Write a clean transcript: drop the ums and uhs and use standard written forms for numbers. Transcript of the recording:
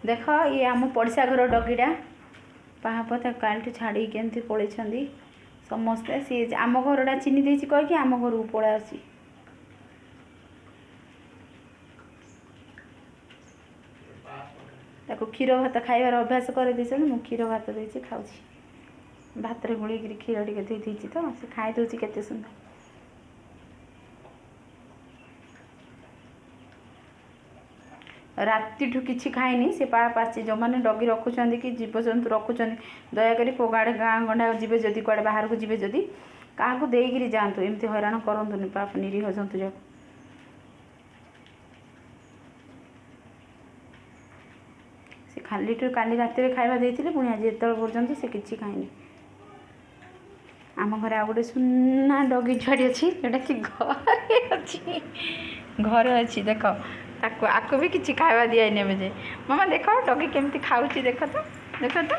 देख ये आम पड़िशा घर डगीटा पाप कालठू छाड़ी केमती पलैंती समस्ते सी आम घरटा चिन्ह देती कहीकि आम घर को पलि आसी ताको क्षीर भात खाइबार अभ्यास कर मु क्षीर भात देती खाऊँ भात रे गोल क्षीर टे देती तो से खाई दूसरी केते सुंदर रातिठू किसी खाइनी से पाप आसी जो मैंने डगी रखुच्च कि जीवजंतु रखुच्च दयाकोरी गाड़े गाँ गंडा जी जदि कड़े बाहर को जी जदि क्या देकर जातु एमती हैरान करूँ पाप निरीह जंतु जाक से खाली काली राति खाଇବା ଦେଇଥିଲେ पुणी आज एत पर्यंत से किसी खाइनी आम घर आ गए सुना डगी छुआटी अच्छी जोटा कि घरे अच्छी घरे अच्छी देख ताको आको भी किसी खाଇବା दिखाई नेबे जे मामा देख डगी केमती खाऊँ देख तो